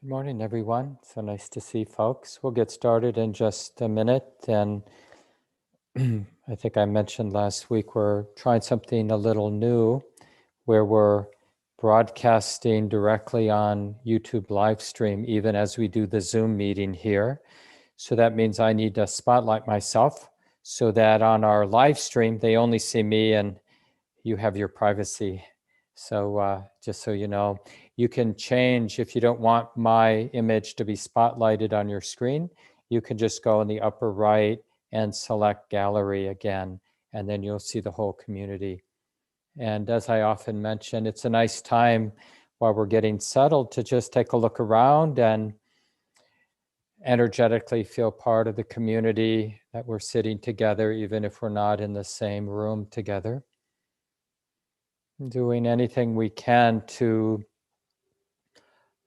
Good morning, everyone. So nice to see folks. We'll get started in just a minute. And I think I mentioned last week we're trying something a little new where we're broadcasting directly on YouTube live stream, even as we do the Zoom meeting here. So that means I need to spotlight myself so that on our live stream, they only see me and you have your privacy. So just so you know, you can change if you don't want my image to be spotlighted on your screen. You can just go in the upper right and select gallery again, and then you'll see the whole community. And as I often mention, it's a nice time while we're getting settled to just take a look around and energetically feel part of the community, that we're sitting together, even if we're not in the same room together. Doing anything we can to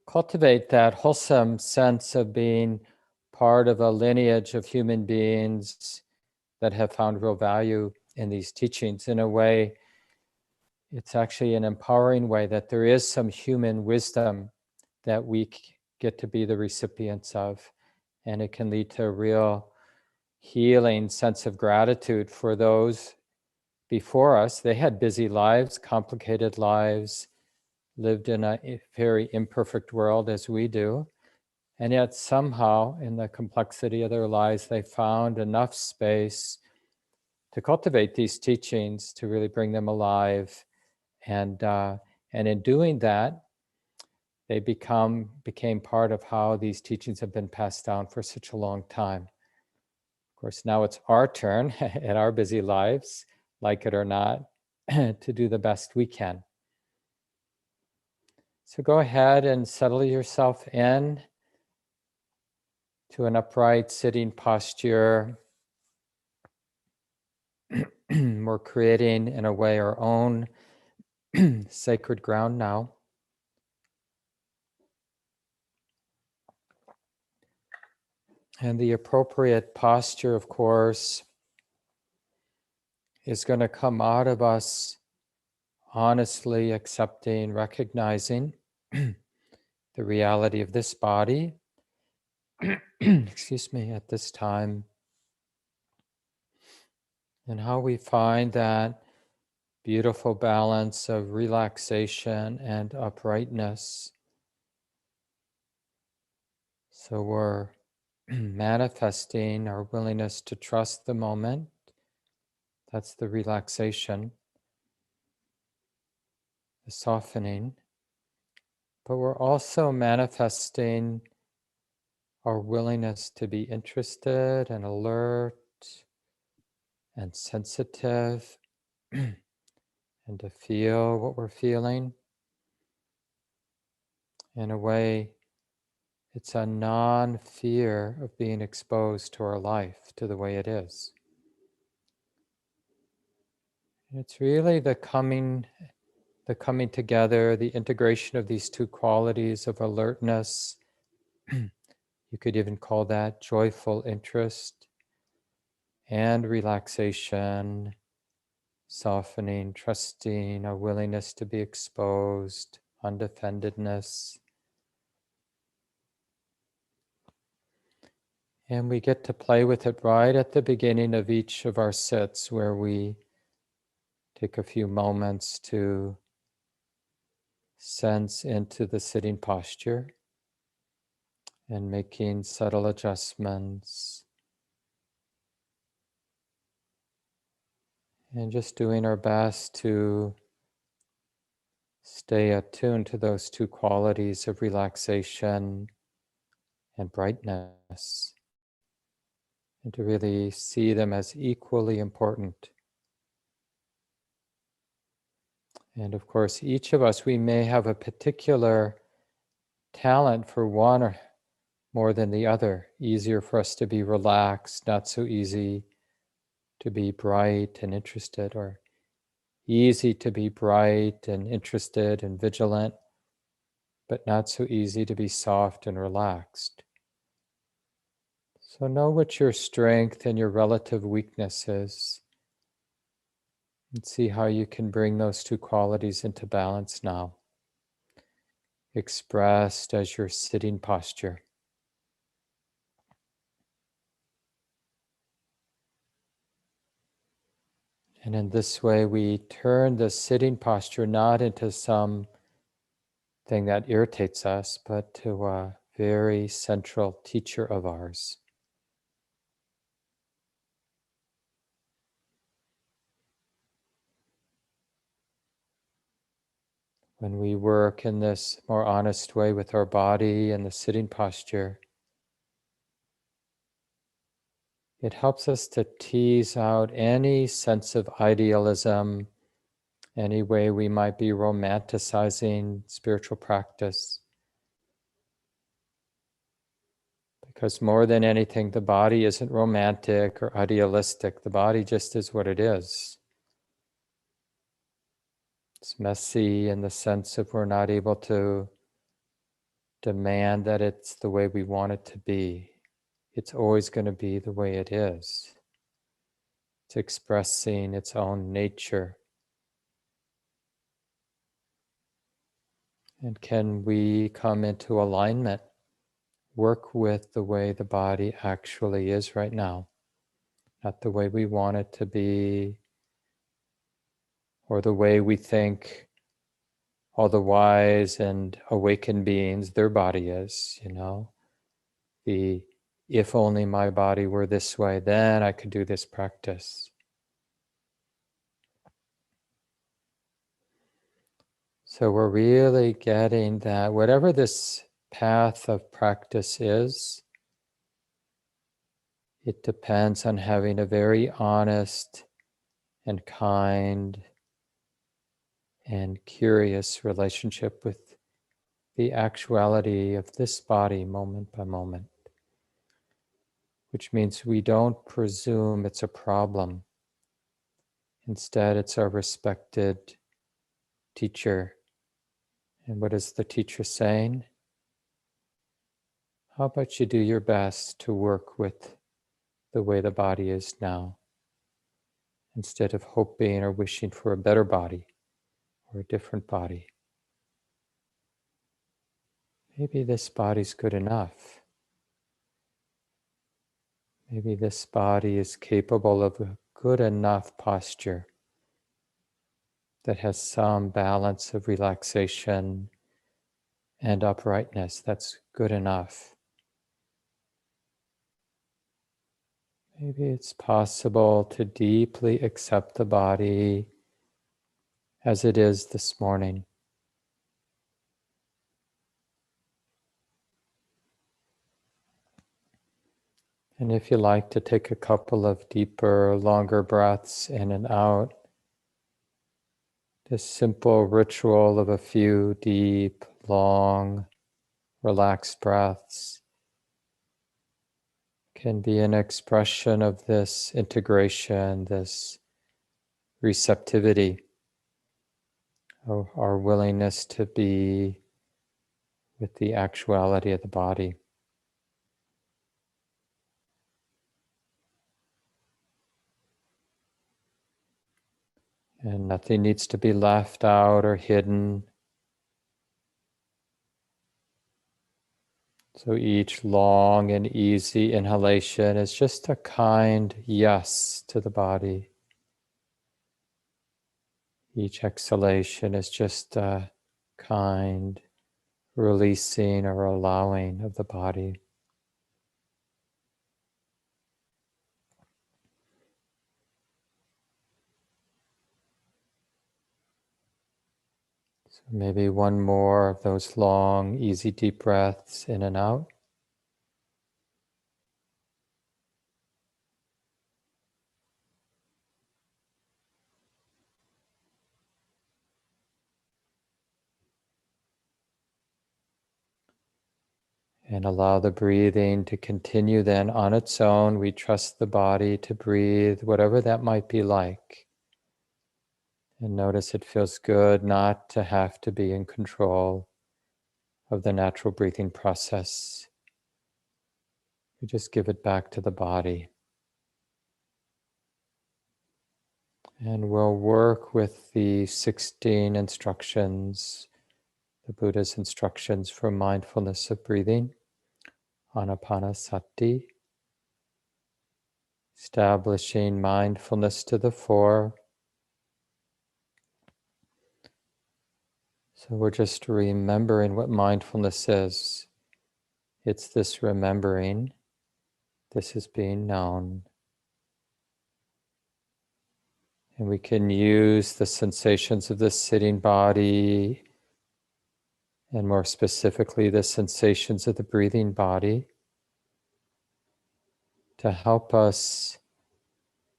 cultivate that wholesome sense of being part of a lineage of human beings that have found real value in these teachings. In a way, it's actually an empowering way that there is some human wisdom that we get to be the recipients of. And it can lead to a real healing sense of gratitude for those before us. They had busy lives, complicated lives, lived in a very imperfect world as we do. And yet somehow in the complexity of their lives, they found enough space to cultivate these teachings, to really bring them alive. And in doing that, they became part of how these teachings have been passed down for such a long time. Of course, now it's our turn in our busy lives, like it or not, to do the best we can. So go ahead and settle yourself in to an upright sitting posture. We're creating, in a way, our own sacred ground now. And the appropriate posture, of course, is going to come out of us honestly accepting, recognizing the reality of this body, excuse me, at this time, and how we find that beautiful balance of relaxation and uprightness. So we're manifesting our willingness to trust the moment. That's the relaxation, the softening. But we're also manifesting our willingness to be interested and alert and sensitive and to feel what we're feeling. In a way, it's a non-fear of being exposed to our life, to the way it is. It's really the coming together, the integration of these two qualities of alertness. You could even call that joyful interest, and relaxation, softening, trusting, a willingness to be exposed, undefendedness. And we get to play with it right at the beginning of each of our sits, where we take a few moments to sense into the sitting posture and making subtle adjustments. And just doing our best to stay attuned to those two qualities of relaxation and brightness, and to really see them as equally important. And of course, each of us, we may have a particular talent for one or more than the other. Easier for us to be relaxed, not so easy to be bright and interested, or easy to be bright and interested and vigilant, but not so easy to be soft and relaxed. So know what your strength and your relative weakness is, and see how you can bring those two qualities into balance now. expressed as your sitting posture. And in this way, we turn the sitting posture not into something that irritates us, but to a very central teacher of ours. When we work in this more honest way with our body and the sitting posture, it helps us to tease out any sense of idealism, any way we might be romanticizing spiritual practice. Because more than anything, the body isn't romantic or idealistic. The body just is what it is. It's messy in the sense of we're not able to demand that it's the way we want it to be. It's always going to be the way it is. It's expressing its own nature. And can we come into alignment, work with the way the body actually is right now, not the way we want it to be, or the way we think all the wise and awakened beings, their body is, the if only my body were this way, then I could do this practice. So we're really getting that whatever this path of practice is, it depends on having a very honest and kind and curious relationship with the actuality of this body moment by moment, which means we don't presume it's a problem. Instead, it's our respected teacher. And what is the teacher saying? How about you do your best to work with the way the body is now, instead of hoping or wishing for a better body or a different body. Maybe this body's good enough. Maybe this body is capable of a good enough posture that has some balance of relaxation and uprightness. That's good enough. Maybe it's possible to deeply accept the body as it is this morning. And if you like to take a couple of deeper, longer breaths in and out, this simple ritual of a few deep, long, relaxed breaths can be an expression of this integration, this receptivity, of our willingness to be with the actuality of the body. And nothing needs to be left out or hidden. So each long and easy inhalation is just a kind yes to the body. Each exhalation is just a kind releasing or allowing of the body. So maybe one more of those long, easy, deep breaths in and out. And allow the breathing to continue then on its own. We trust the body to breathe, whatever that might be like. And notice it feels good not to have to be in control of the natural breathing process. We just give it back to the body. And we'll work with the 16 instructions the Buddha's instructions for mindfulness of breathing, Anapanasati, establishing mindfulness to the fore. So we're just remembering what mindfulness is. It's this remembering, this is being known. And we can use the sensations of the sitting body, and more specifically, the sensations of the breathing body, to help us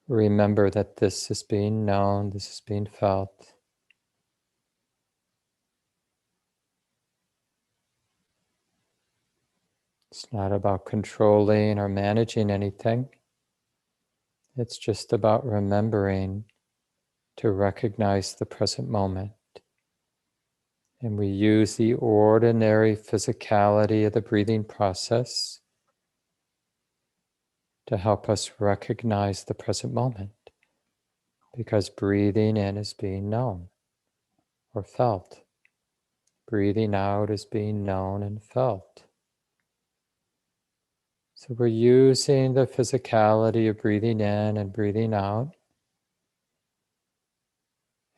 remember that this is being known, this is being felt. It's not about controlling or managing anything. It's just about remembering to recognize the present moment. And we use the ordinary physicality of the breathing process to help us recognize the present moment, because breathing in is being known or felt. Breathing out is being known and felt. So we're using the physicality of breathing in and breathing out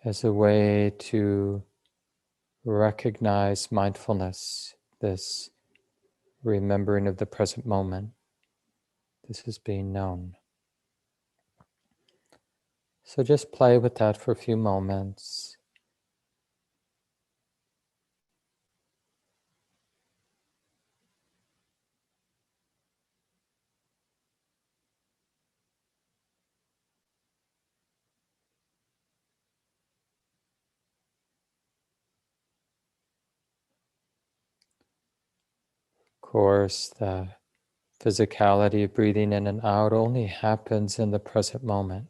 as a way to recognize mindfulness, this remembering of the present moment. This is being known. So just play with that for a few moments. Of course, the physicality of breathing in and out only happens in the present moment.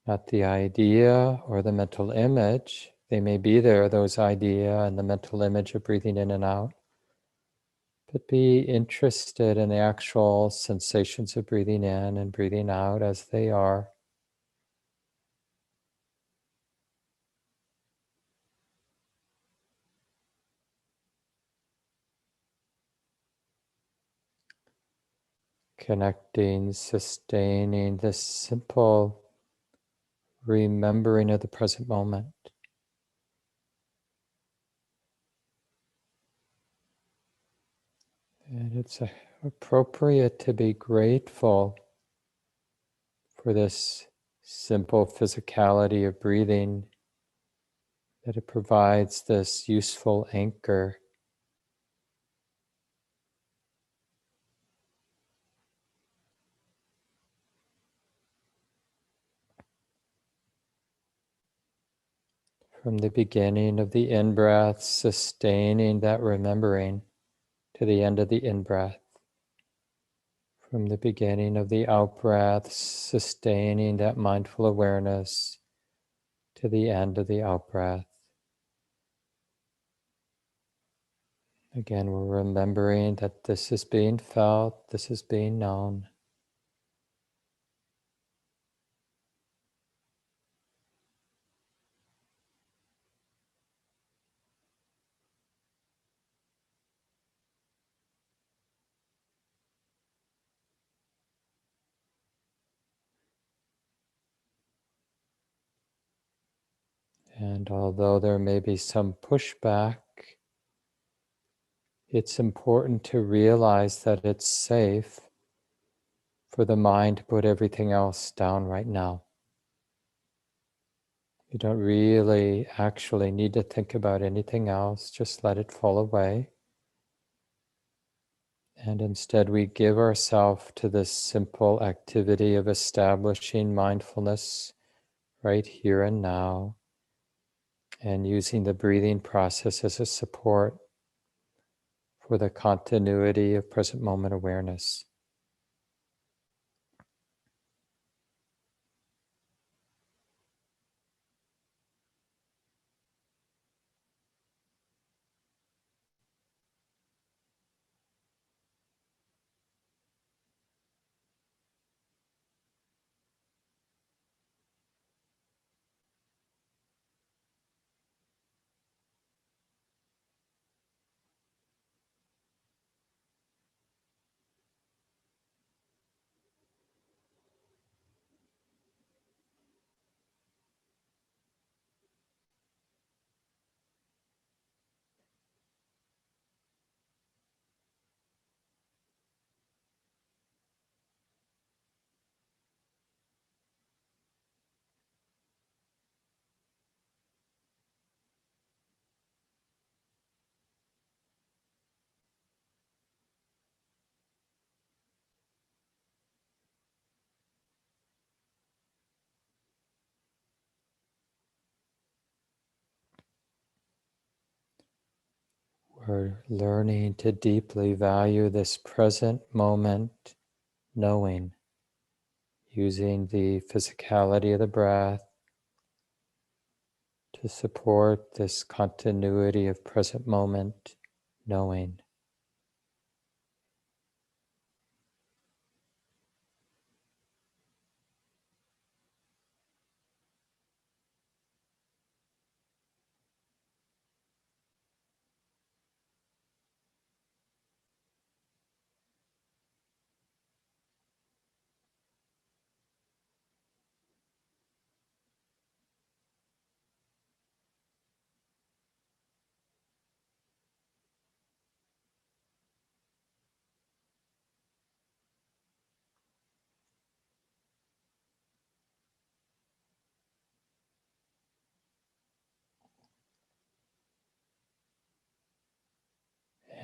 Not the idea or the mental image. They may be there, those idea and the mental image of breathing in and out. But be interested in the actual sensations of breathing in and breathing out as they are. Connecting, sustaining this simple remembering of the present moment. And it's appropriate to be grateful for this simple physicality of breathing, that it provides this useful anchor. From the beginning of the in-breath, sustaining that remembering to the end of the in-breath. From the beginning of the out-breath, sustaining that mindful awareness to the end of the out-breath. Again, we're remembering that this is being felt, this is being known. And although there may be some pushback, it's important to realize that it's safe for the mind to put everything else down right now. You don't really actually need to think about anything else, just let it fall away. And instead we give ourselves to this simple activity of establishing mindfulness right here and now, and using the breathing process as a support for the continuity of present moment awareness. We're learning to deeply value this present moment, knowing, using the physicality of the breath to support this continuity of present moment, knowing.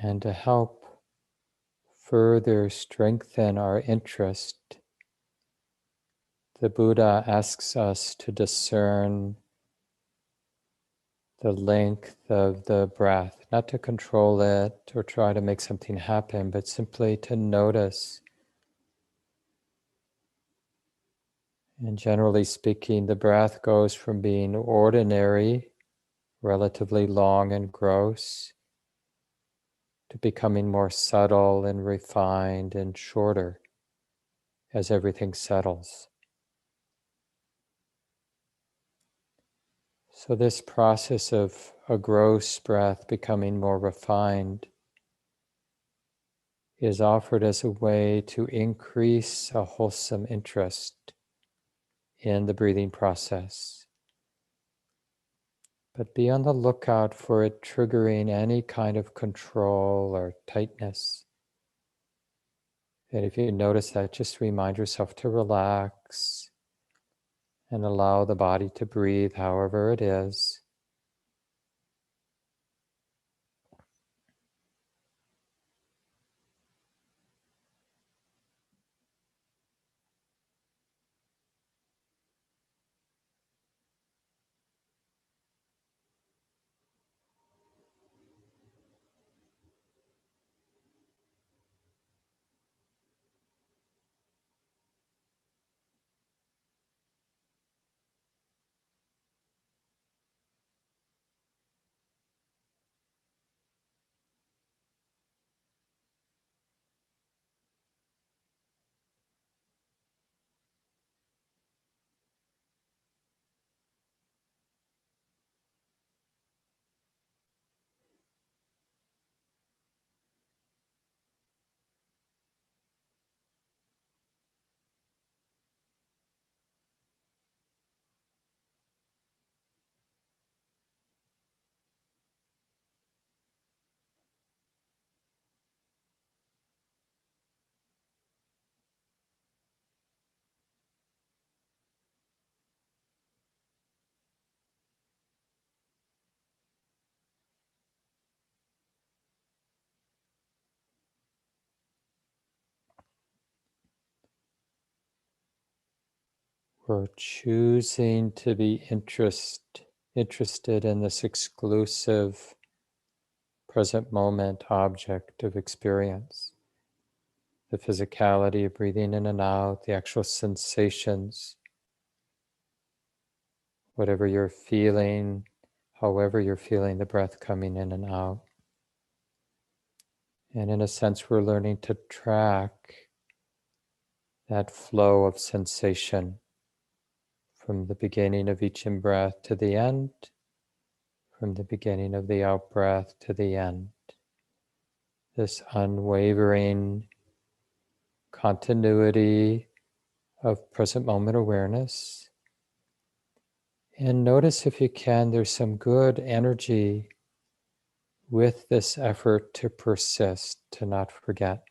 And to help further strengthen our interest, the Buddha asks us to discern the length of the breath, not to control it or try to make something happen, but simply to notice. And generally speaking, the breath goes from being ordinary, relatively long and gross, to becoming more subtle and refined and shorter as everything settles. So this process of a gross breath becoming more refined is offered as a way to increase a wholesome interest in the breathing process. But be on the lookout for it triggering any kind of control or tightness. And if you notice that, just remind yourself to relax and allow the body to breathe however it is. We're choosing to be interested in this exclusive present moment object of experience. The physicality of breathing in and out, the actual sensations, whatever you're feeling, however you're feeling the breath coming in and out. And in a sense, we're learning to track that flow of sensation from the beginning of each in-breath to the end, from the beginning of the out-breath to the end. This unwavering continuity of present moment awareness. And notice, if you can, there's some good energy with this effort to persist, to not forget.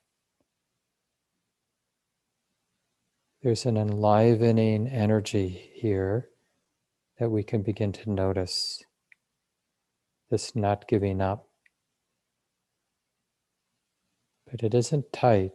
There's an enlivening energy here that we can begin to notice, this not giving up. But it isn't tight.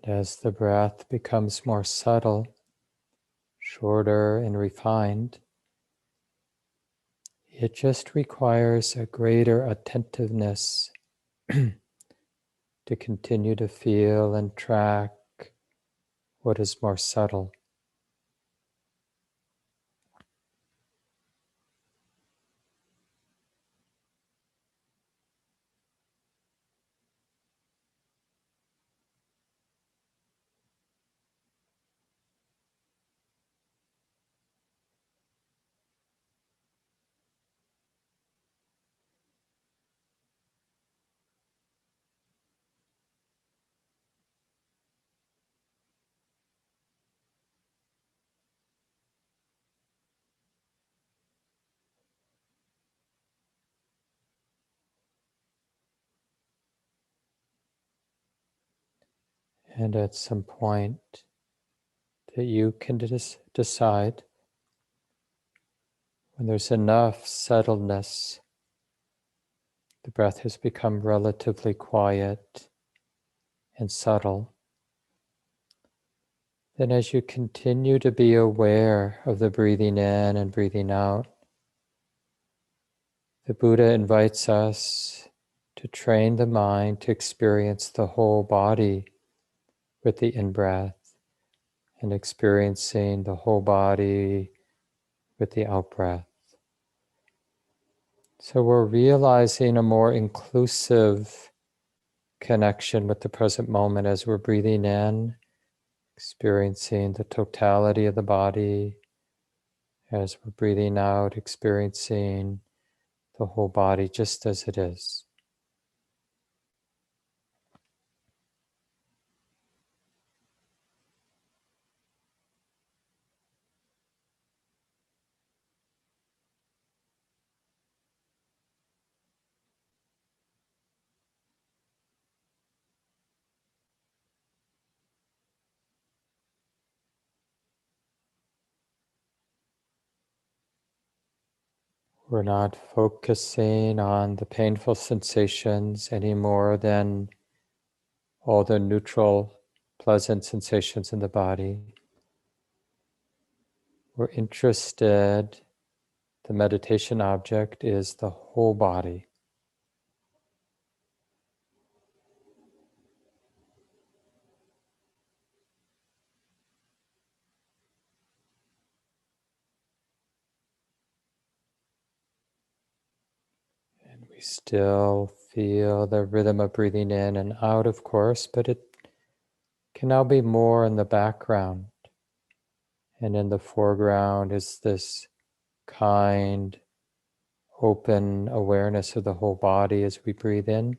And as the breath becomes more subtle, shorter and refined, it just requires a greater attentiveness to continue to feel and track what is more subtle. And at some point that you can decide when there's enough settledness, the breath has become relatively quiet and subtle. Then as you continue to be aware of the breathing in and breathing out, the Buddha invites us to train the mind to experience the whole body with the in-breath and experiencing the whole body with the out-breath. So we're realizing a more inclusive connection with the present moment as we're breathing in, experiencing the totality of the body, as we're breathing out, experiencing the whole body just as it is. We're not focusing on the painful sensations any more than all the neutral, pleasant sensations in the body. We're interested, the meditation object is the whole body. And we still feel the rhythm of breathing in and out, of course, but it can now be more in the background. And in the foreground is this kind, open awareness of the whole body as we breathe in,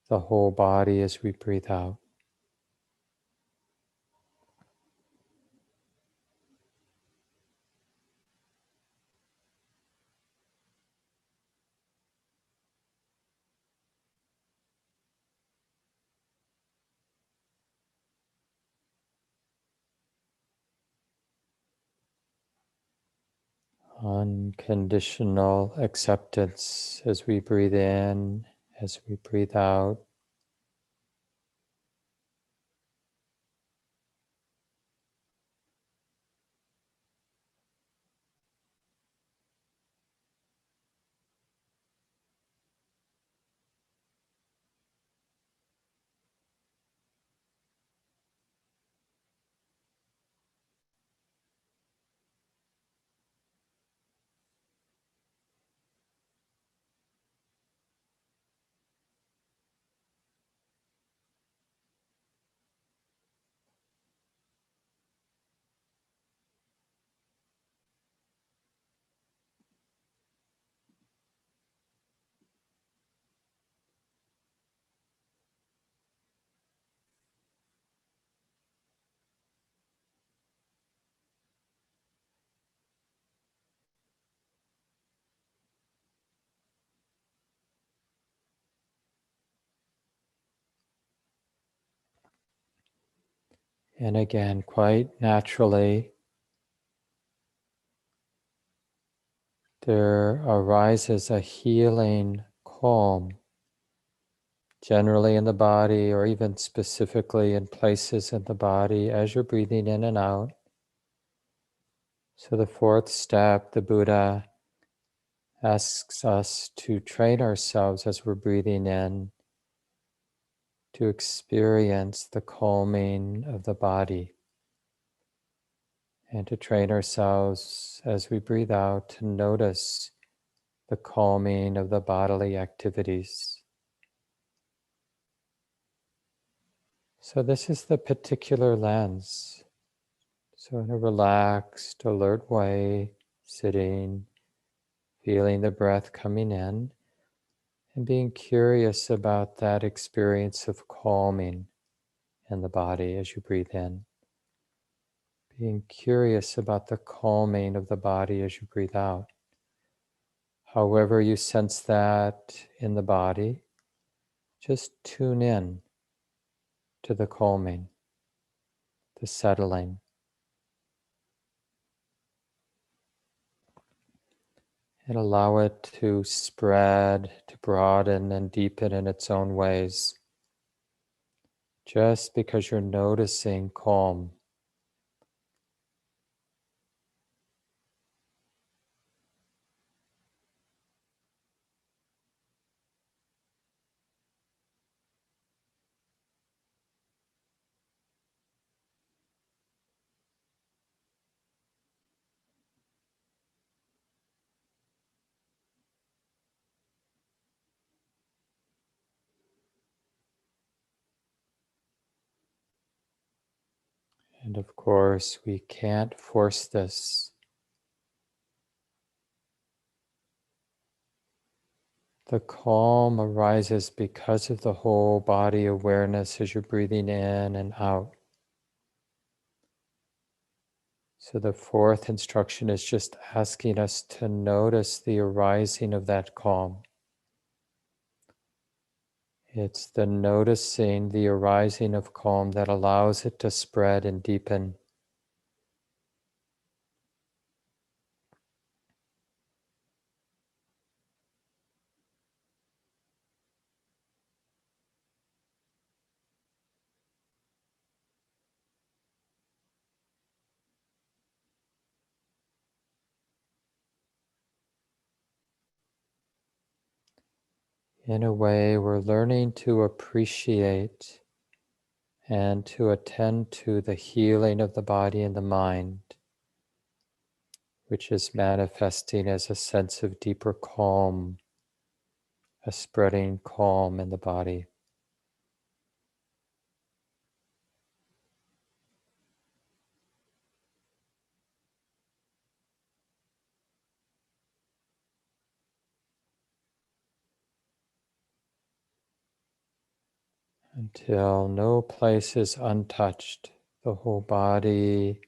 the whole body as we breathe out. Unconditional acceptance as we breathe in, as we breathe out. And again, quite naturally, there arises a healing calm generally in the body, or even specifically in places in the body as you're breathing in and out. So the fourth step, the Buddha asks us to train ourselves as we're breathing in to experience the calming of the body, and to train ourselves as we breathe out to notice the calming of the bodily activities. So this is the particular lens. So in a relaxed, alert way, sitting, feeling the breath coming in, and being curious about that experience of calming in the body as you breathe in. Being curious about the calming of the body as you breathe out. However you sense that in the body, just tune in to the calming, the settling. And allow it to spread, to broaden and deepen in its own ways. Just because you're noticing calm. And of course, we can't force this. The calm arises because of the whole body awareness as you're breathing in and out. So the fourth instruction is just asking us to notice the arising of that calm. It's the noticing the arising of calm that allows it to spread and deepen. In a way, we're learning to appreciate and to attend to the healing of the body and the mind, which is manifesting as a sense of deeper calm, a spreading calm in the body. Until no place is untouched, the whole body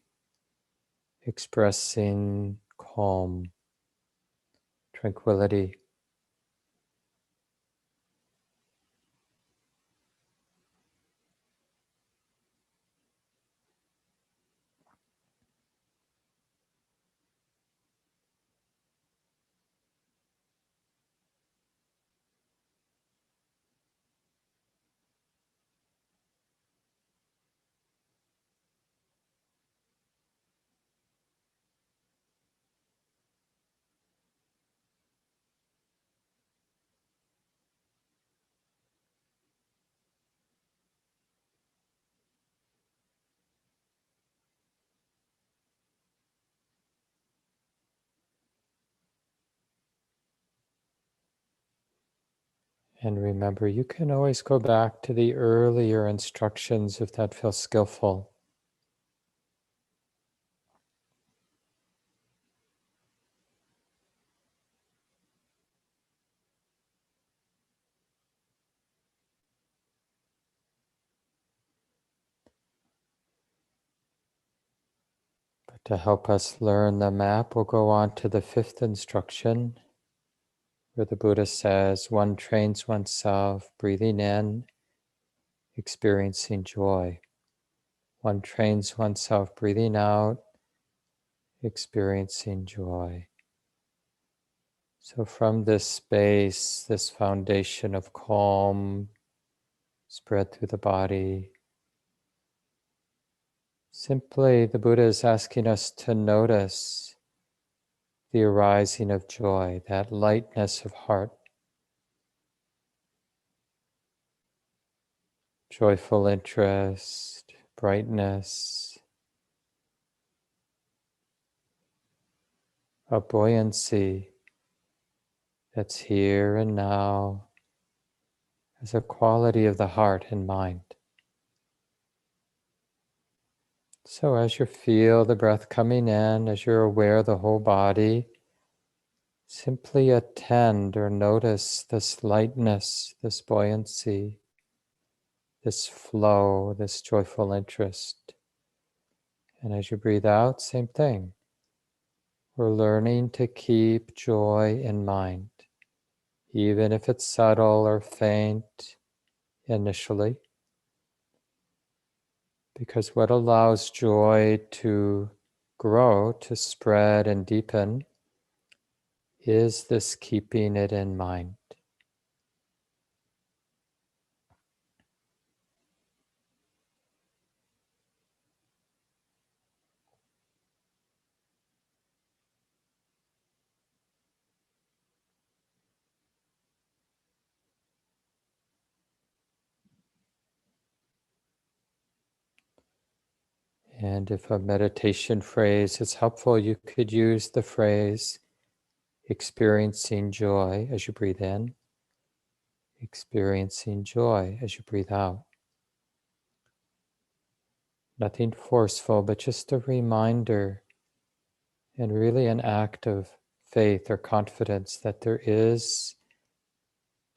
expressing calm, tranquility. And remember, you can always go back to the earlier instructions if that feels skillful. But to help us learn the map, we'll go on to the fifth instruction, where the Buddha says, one trains oneself breathing in, experiencing joy. One trains oneself breathing out, experiencing joy. So from this space, this foundation of calm, spread through the body. Simply, the Buddha is asking us to notice the arising of joy, that lightness of heart, joyful interest, brightness, a buoyancy that's here and now as a quality of the heart and mind. So as you feel the breath coming in, as you're aware of the whole body, simply attend or notice this lightness, this buoyancy, this flow, this joyful interest. And as you breathe out, same thing. We're learning to keep joy in mind, even if it's subtle or faint initially, because what allows joy to grow, to spread and deepen, is this keeping it in mind. And if a meditation phrase is helpful, you could use the phrase experiencing joy as you breathe in, experiencing joy as you breathe out. Nothing forceful, but just a reminder and really an act of faith or confidence that there is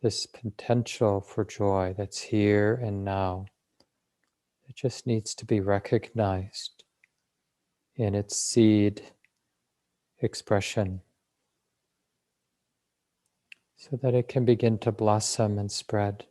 this potential for joy that's here and now. It just needs to be recognized in its seed expression so that it can begin to blossom and spread.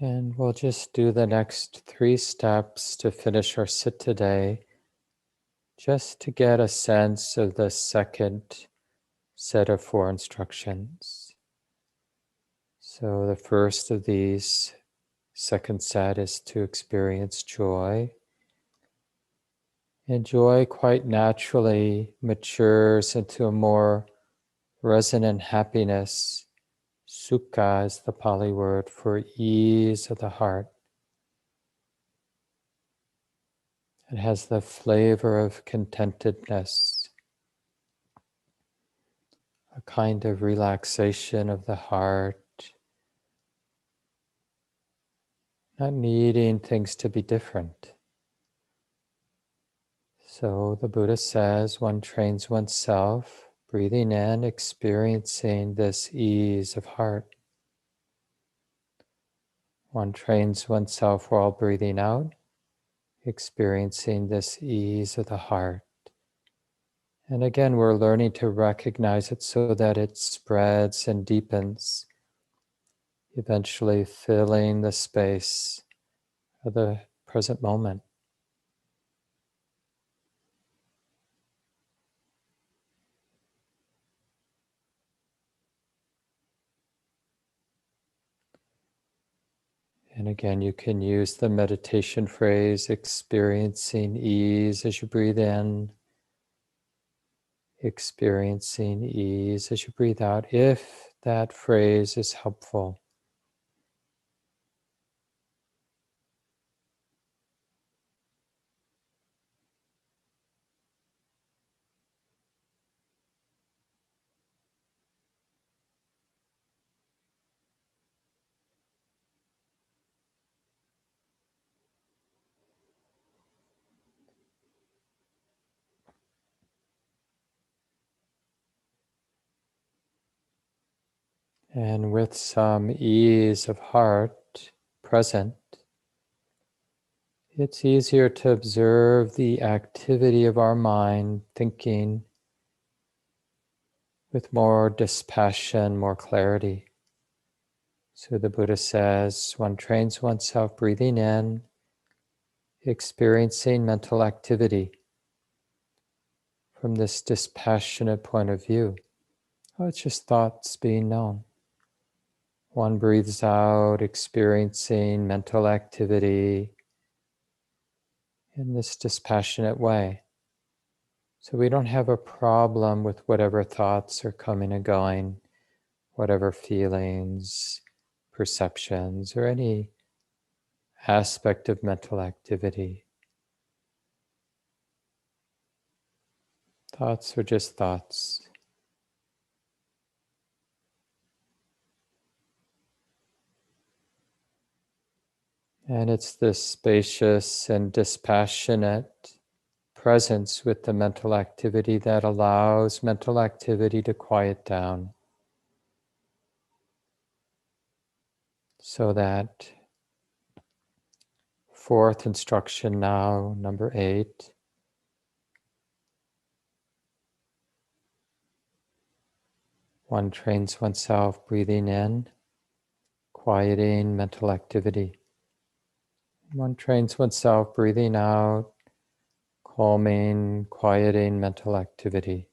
And we'll just do the next 3 steps to finish our sit today, just to get a sense of the second set of 4 instructions. So the first of these, second set, is to experience joy. And joy quite naturally matures into a more resonant happiness. Sukha is the Pali word for ease of the heart. It has the flavor of contentedness, a kind of relaxation of the heart, not needing things to be different. So the Buddha says one trains oneself, breathing in, experiencing this ease of heart. One trains oneself while breathing out, experiencing this ease of the heart. And again, we're learning to recognize it so that it spreads and deepens, eventually filling the space of the present moment. And again, you can use the meditation phrase, experiencing ease as you breathe in, experiencing ease as you breathe out, if that phrase is helpful. And with some ease of heart present, it's easier to observe the activity of our mind, thinking with more dispassion, more clarity. So the Buddha says, one trains oneself breathing in, experiencing mental activity from this dispassionate point of view. Oh, it's just thoughts being known. One breathes out, experiencing mental activity in this dispassionate way. So we don't have a problem with whatever thoughts are coming and going, whatever feelings, perceptions, or any aspect of mental activity. Thoughts are just thoughts. And it's this spacious and dispassionate presence with the mental activity that allows mental activity to quiet down. So that fourth instruction now, number 8. One trains oneself breathing in, quieting mental activity. One trains oneself breathing out, calming, quieting mental activity.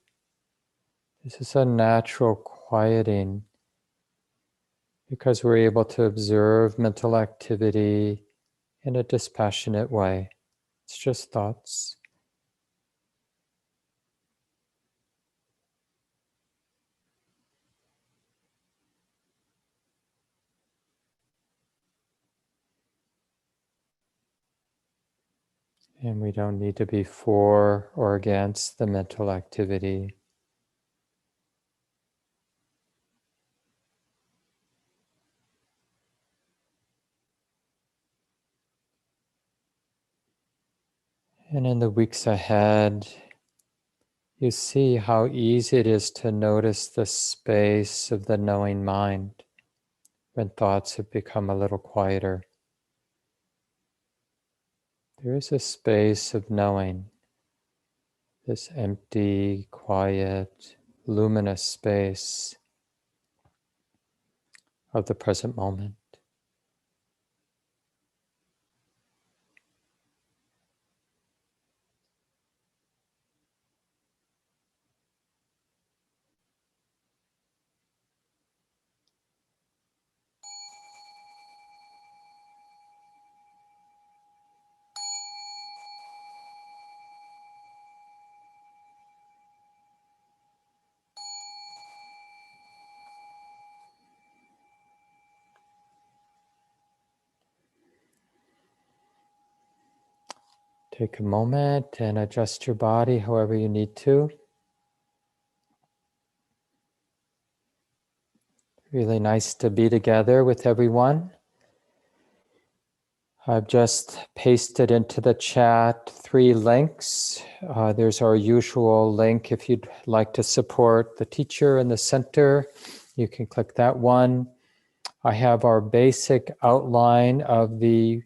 This is a natural quieting because we're able to observe mental activity in a dispassionate way. It's just thoughts. And we don't need to be for or against the mental activity. And in the weeks ahead, you see how easy it is to notice the space of the knowing mind when thoughts have become a little quieter. There is a space of knowing, this empty, quiet, luminous space of the present moment. Take a moment and adjust your body however you need to. Really nice to be together with everyone. I've just pasted into the chat 3 links. There's our usual link if you'd like to support the teacher in the center. You can click that one. I have our basic outline of the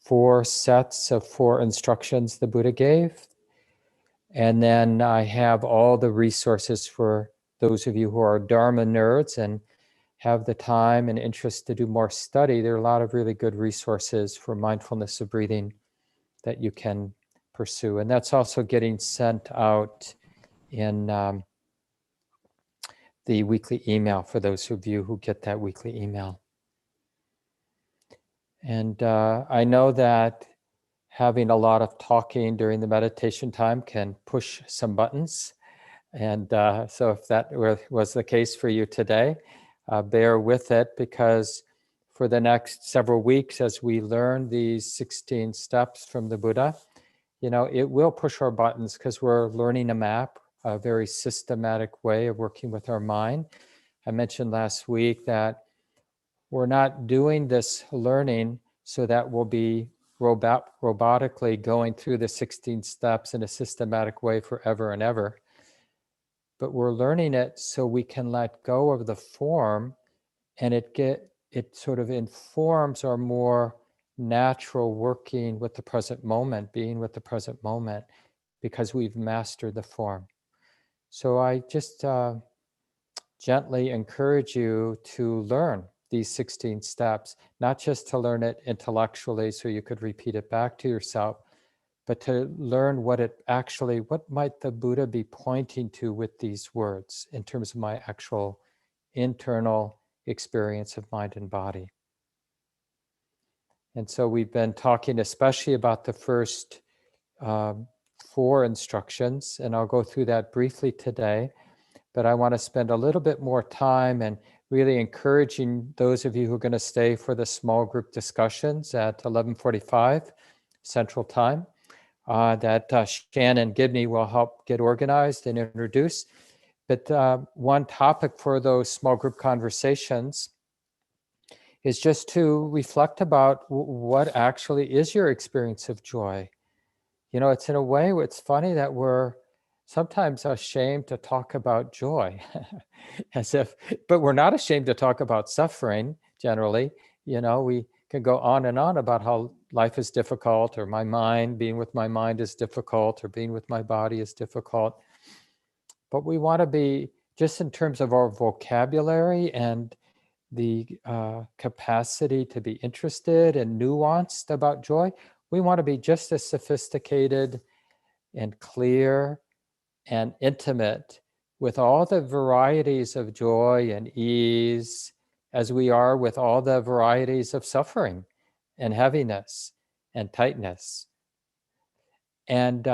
4 sets of 4 instructions the Buddha gave. And then I have all the resources for those of you who are Dharma nerds and have the time and interest to do more study. There are a lot of really good resources for mindfulness of breathing that you can pursue. And that's also getting sent out in the weekly email for those of you who get that weekly email. And I know that having a lot of talking during the meditation time can push some buttons. And so if that was the case for you today, bear with it, because for the next several weeks, as we learn these 16 steps from the Buddha, it will push our buttons, because we're learning a map, a very systematic way of working with our mind. I mentioned last week that we're not doing this learning so that we'll be robotically going through the 16 steps in a systematic way forever and ever. But we're learning it so we can let go of the form, and it sort of informs our more natural working with the present moment, being with the present moment, because we've mastered the form. So I just gently encourage you to learn these 16 steps, not just to learn it intellectually so you could repeat it back to yourself, but to learn what might the Buddha be pointing to with these words in terms of my actual internal experience of mind and body. And so we've been talking especially about the first 4 instructions, and I'll go through that briefly today. But I want to spend a little bit more time and really encouraging those of you who are going to stay for the small group discussions at 11:45 Central Time, that Shannon Gibney will help get organized and introduce. But one topic for those small group conversations is just to reflect about what actually is your experience of joy. It's in a way, it's funny that we're sometimes ashamed to talk about joy, but we're not ashamed to talk about suffering generally. We can go on and on about how life is difficult, or being with my mind is difficult, or being with my body is difficult. But we want to be, just in terms of our vocabulary and the capacity to be interested and nuanced about joy, we want to be just as sophisticated and clear and intimate with all the varieties of joy and ease as we are with all the varieties of suffering and heaviness and tightness. And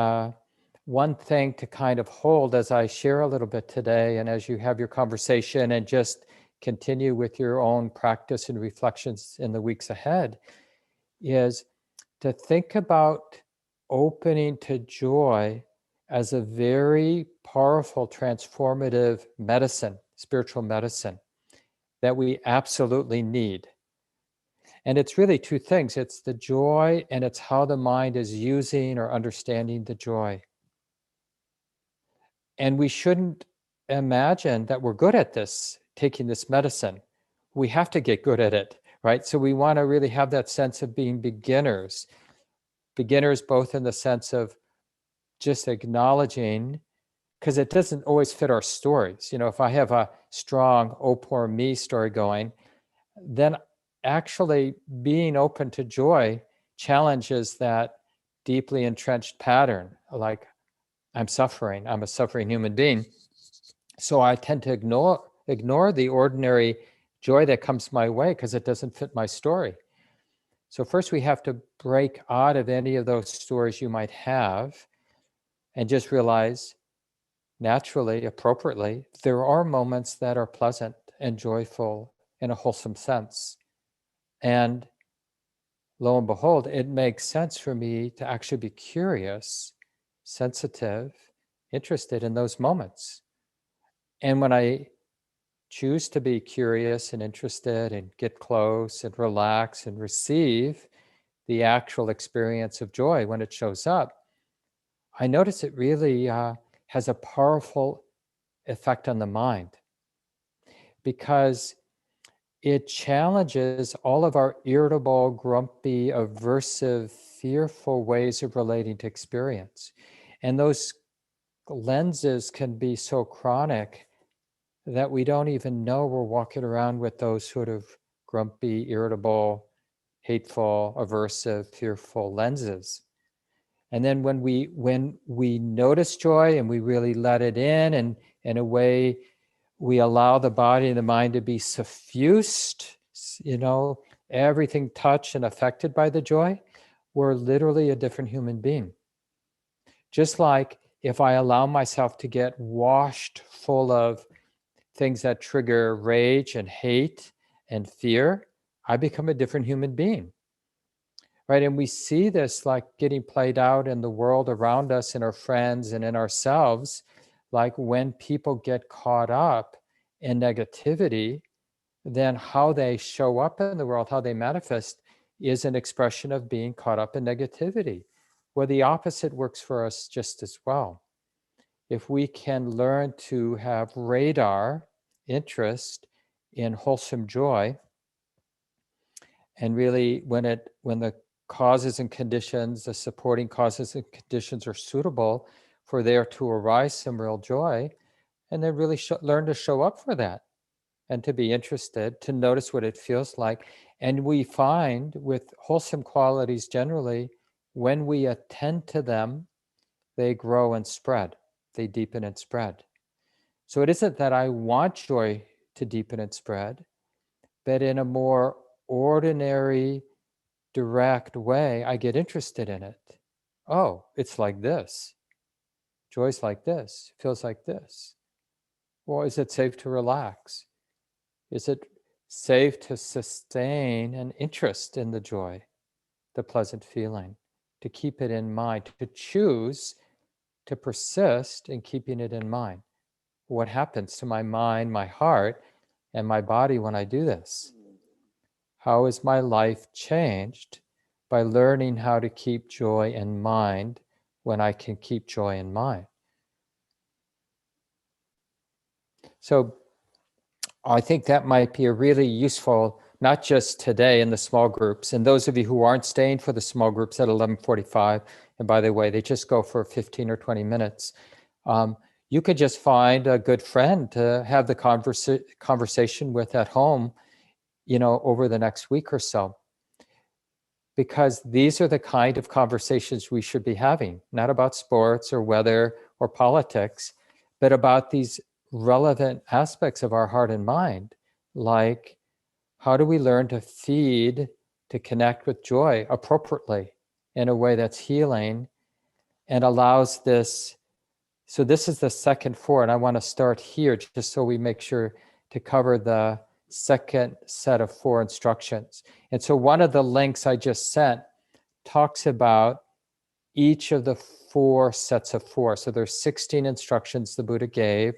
one thing to kind of hold as I share a little bit today, and as you have your conversation and just continue with your own practice and reflections in the weeks ahead, is to think about opening to joy as a very powerful, transformative medicine, spiritual medicine, that we absolutely need. And it's really 2 things. It's the joy, and it's how the mind is using or understanding the joy. And we shouldn't imagine that we're good at this, taking this medicine. We have to get good at it, right? So we want to really have that sense of being beginners both in the sense of just acknowledging, because it doesn't always fit our stories. If I have a strong "oh poor me" story going, then actually being open to joy challenges that deeply entrenched pattern, like I'm a suffering human being. So I tend to ignore the ordinary joy that comes my way because it doesn't fit my story. So first we have to break out of any of those stories you might have and just realize naturally, appropriately, there are moments that are pleasant and joyful in a wholesome sense. And lo and behold, it makes sense for me to actually be curious, sensitive, interested in those moments. And when I choose to be curious and interested and get close and relax and receive the actual experience of joy when it shows up, I notice it really has a powerful effect on the mind, because it challenges all of our irritable, grumpy, aversive, fearful ways of relating to experience. And those lenses can be so chronic that we don't even know we're walking around with those sort of grumpy, irritable, hateful, aversive, fearful lenses. And then when we notice joy and we really let it in a way we allow the body and the mind to be suffused, everything touched and affected by the joy, we're literally a different human being. Just like if I allow myself to get washed full of things that trigger rage and hate and fear, I become a different human being. Right? And we see this like getting played out in the world around us, in our friends and in ourselves. Like when people get caught up in negativity, then how they show up in the world, how they manifest, is an expression of being caught up in negativity. Well, the opposite works for us just as well. If we can learn to have radar interest in wholesome joy, and really when the causes and conditions, the supporting causes and conditions are suitable for there to arise some real joy, and then really learn to show up for that and to be interested, to notice what it feels like. And we find with wholesome qualities generally, when we attend to them, they grow and spread, they deepen and spread. So it isn't that I want joy to deepen and spread, but in a more ordinary, direct way, I get interested in it. Oh, it's like this. Joy's like this, feels like this. Well, is it safe to relax? Is it safe to sustain an interest in the joy, the pleasant feeling, to keep it in mind, to choose to persist in keeping it in mind? What happens to my mind, my heart, and my body when I do this? How is my life changed by learning how to keep joy in mind when I can keep joy in mind? So I think that might be a really useful, not just today in the small groups, and those of you who aren't staying for the small groups at 11:45, and by the way, they just go for 15 or 20 minutes, you could just find a good friend to have the conversation with at home, over the next week or so. Because these are the kind of conversations we should be having, not about sports or weather or politics, but about these relevant aspects of our heart and mind, like how do we learn to feed, to connect with joy appropriately in a way that's healing and allows this. So this is the second four, and I want to start here just so we make sure to cover the second set of four instructions. And so one of the links I just sent talks about each of the four sets of four. So there's 16 instructions the Buddha gave,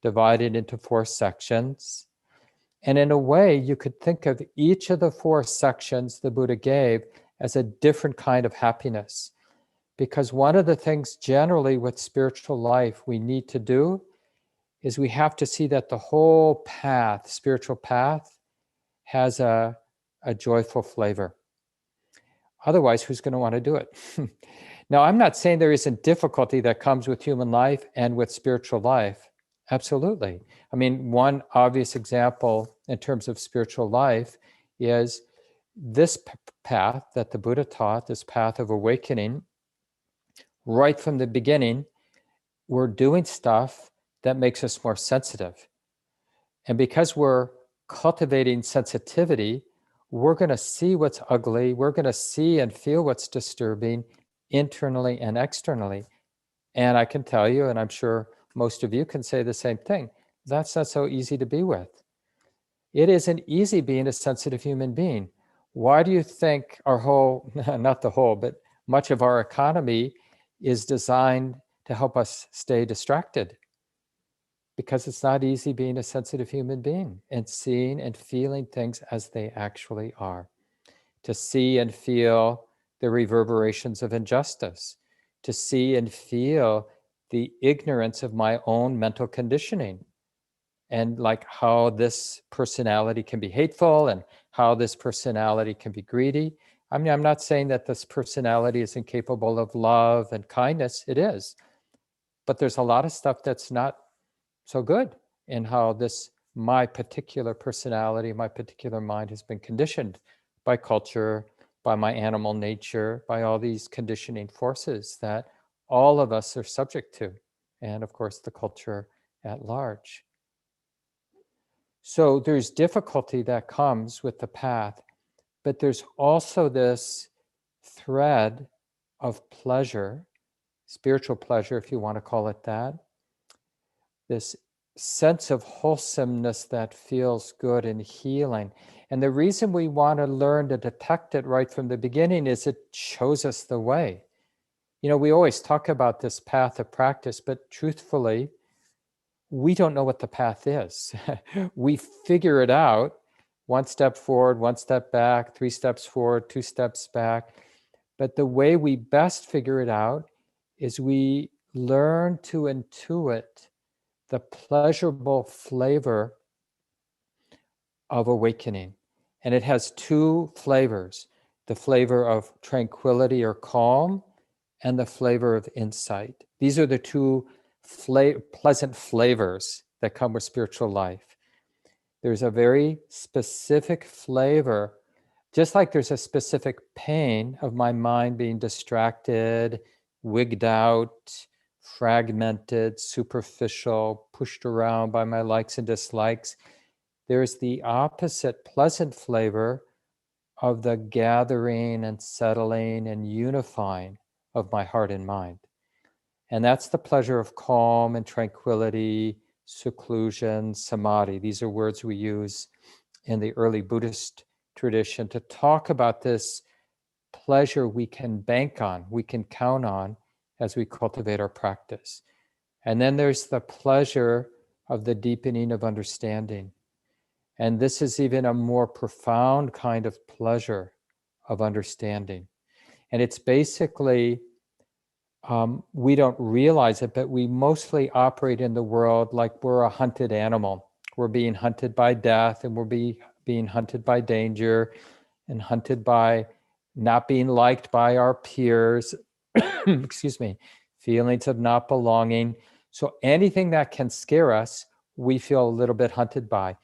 divided into four sections. And in a way, you could think of each of the four sections the Buddha gave as a different kind of happiness. Because one of the things generally with spiritual life we need to do is we have to see that the whole path, spiritual path, has a joyful flavor. Otherwise, who's going to want to do it? Now, I'm not saying there isn't difficulty that comes with human life and with spiritual life. Absolutely. I mean, one obvious example in terms of spiritual life is this path that the Buddha taught, this path of awakening. Right from the beginning, we're doing stuff that makes us more sensitive. And because we're cultivating sensitivity, we're going to see what's ugly. We're going to see and feel what's disturbing internally and externally. And I can tell you, and I'm sure most of you can say the same thing, that's not so easy to be with. It isn't easy being a sensitive human being. Why do you think our whole, not the whole, but much of our economy is designed to help us stay distracted? Because it's not easy being a sensitive human being and seeing and feeling things as they actually are. To see and feel the reverberations of injustice, to see and feel the ignorance of my own mental conditioning, and like how this personality can be hateful and how this personality can be greedy. I mean, I'm not saying that this personality is incapable of love and kindness. It is. But there's a lot of stuff that's not so good in how my particular personality, my particular mind has been conditioned by culture, by my animal nature, by all these conditioning forces that all of us are subject to, and of course the culture at large. So there's difficulty that comes with the path, But there's also this thread of pleasure, spiritual pleasure, if you want to call it that, this sense of wholesomeness that feels good and healing. And the reason we want to learn to detect it right from the beginning is it shows us the way. We always talk about this path of practice, but truthfully, we don't know what the path is. We figure it out, one step forward, one step back, 3 steps forward, 2 steps back. But the way we best figure it out is we learn to intuit the pleasurable flavor of awakening. And it has 2 flavors, the flavor of tranquility or calm and the flavor of insight. These are the 2 pleasant flavors that come with spiritual life. There's a very specific flavor, just like there's a specific pain of my mind being distracted, wigged out, fragmented, superficial, pushed around by my likes and dislikes. There's the opposite pleasant flavor of the gathering and settling and unifying of my heart and mind. And that's the pleasure of calm and tranquility, seclusion, samadhi. These are words we use in the early Buddhist tradition to talk about this pleasure we can bank on, we can count on as we cultivate our practice. And then there's the pleasure of the deepening of understanding. And this is even a more profound kind of pleasure of understanding. And it's basically, we don't realize it, but we mostly operate in the world like we're a hunted animal. We're being hunted by death, and we're being hunted by danger, and hunted by not being liked by our peers, excuse me, feelings of not belonging. So anything that can scare us, we feel a little bit hunted by.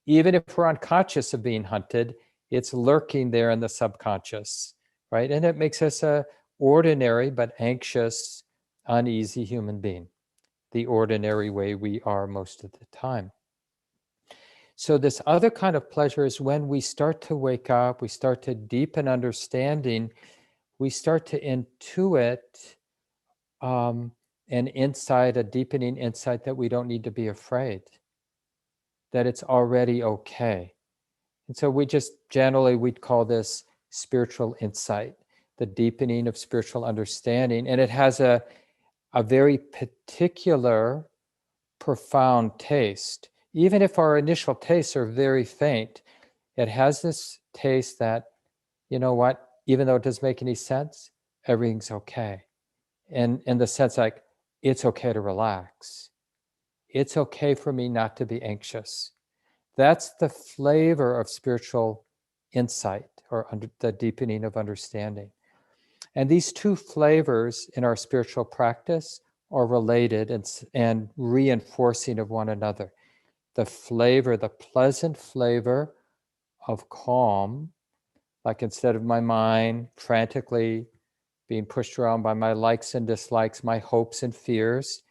Even if we're unconscious of being hunted, it's lurking there in the subconscious, right? And it makes us a ordinary but anxious, uneasy human being, the ordinary way we are most of the time. So this other kind of pleasure is when we start to wake up, we start to deepen understanding, we start to intuit an insight, a deepening insight that we don't need to be afraid, that it's already okay. And so we'd call this spiritual insight, the deepening of spiritual understanding. And it has a very particular, profound taste. Even if our initial tastes are very faint, it has this taste that, you know what, even though it doesn't make any sense, everything's okay. And in the sense like, it's okay to relax. It's okay for me not to be anxious. That's the flavor of spiritual insight, or the deepening of understanding. And these 2 flavors in our spiritual practice are related and reinforcing of one another. The pleasant flavor of calm, like instead of my mind frantically being pushed around by my likes and dislikes, my hopes and fears,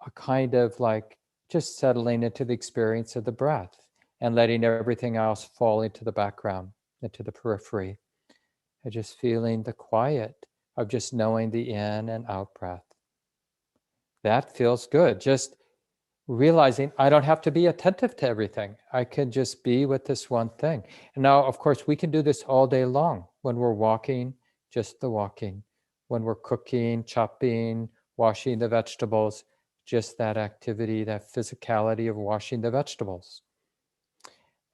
a kind of like just settling into the experience of the breath and letting everything else fall into the background, into the periphery, and just feeling the quiet of just knowing the in and out breath. That feels good. Just realizing I don't have to be attentive to everything. I can just be with this one thing. And now, of course, we can do this all day long. When we're walking, just the walking. When we're cooking, chopping, washing the vegetables, just that activity, that physicality of washing the vegetables.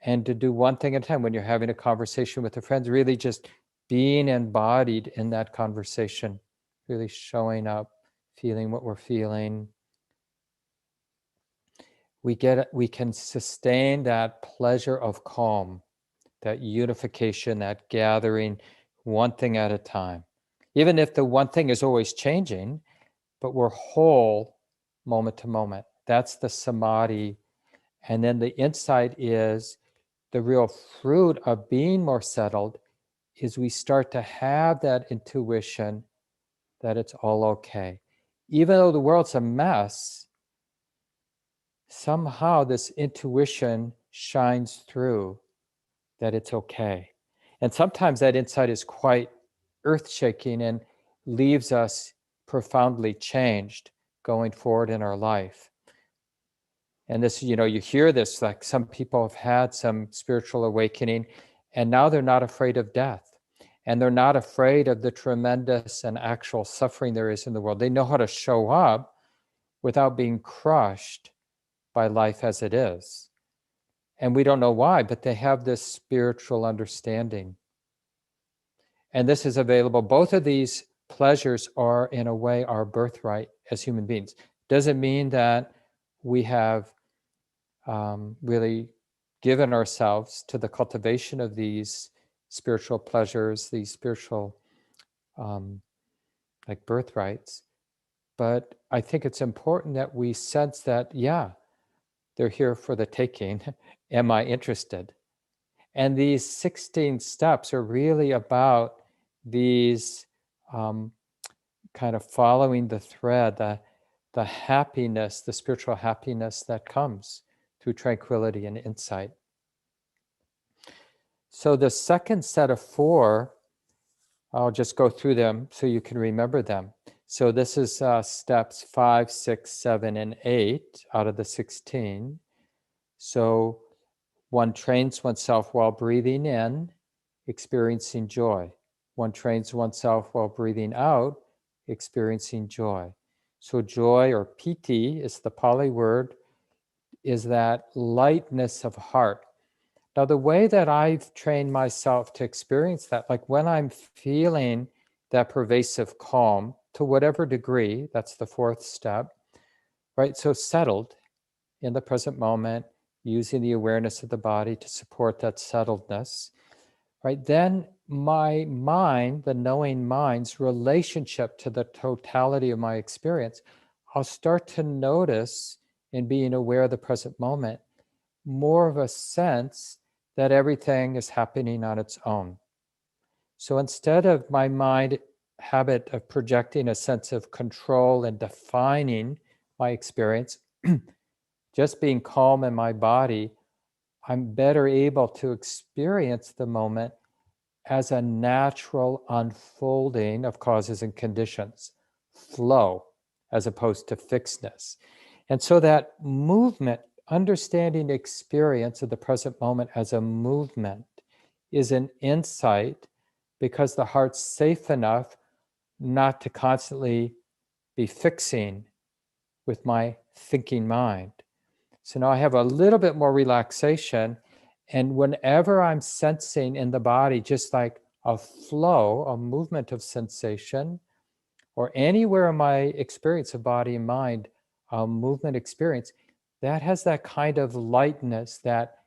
And to do one thing at a time. When you're having a conversation with a friend, really just being embodied in that conversation, really showing up, feeling what we're feeling. We can sustain that pleasure of calm, that unification, that gathering, one thing at a time. Even if the one thing is always changing, but we're whole moment to moment. That's the samadhi. And then the insight is the real fruit of being more settled is we start to have that intuition that it's all okay. Even though the world's a mess, somehow this intuition shines through that it's okay. And sometimes that insight is quite earth-shaking and leaves us profoundly changed going forward in our life. And this, you hear this, like some people have had some spiritual awakening and now they're not afraid of death. And they're not afraid of the tremendous and actual suffering there is in the world. They know how to show up without being crushed by life as it is. And we don't know why, but they have this spiritual understanding. And this is available. Both of these pleasures are, in a way, our birthright as human beings. Doesn't mean that we have really given ourselves to the cultivation of these spiritual pleasures, these spiritual like birthrights. But I think it's important that we sense that, yeah, they're here for the taking. Am I interested? And these 16 steps are really about these kind of following the thread, the happiness, the spiritual happiness that comes through tranquility and insight. So the second set of 4, I'll just go through them so you can remember them. So this is steps 5, 6, 7, and 8 out of the 16. So one trains oneself while breathing in, experiencing joy. One trains oneself while breathing out, experiencing joy. So joy, or piti, is the Pali word, is that lightness of heart. Now, the way that I've trained myself to experience that, like when I'm feeling that pervasive calm, to whatever degree, that's the 4th step, right? So settled in the present moment, using the awareness of the body to support that settledness, right? Then my mind, the knowing mind's relationship to the totality of my experience, I'll start to notice, in being aware of the present moment, more of a sense that everything is happening on its own. So instead of my mind habit of projecting a sense of control and defining my experience, just being calm in my body, I'm better able to experience the moment as a natural unfolding of causes and conditions, flow, as opposed to fixedness. And so that movement, understanding experience of the present moment as a movement, is an insight because the heart's safe enough not to constantly be fixing with my thinking mind. So now I have a little bit more relaxation. And whenever I'm sensing in the body, just like a flow, a movement of sensation, or anywhere in my experience of body and mind, a movement experience, that has that kind of lightness, that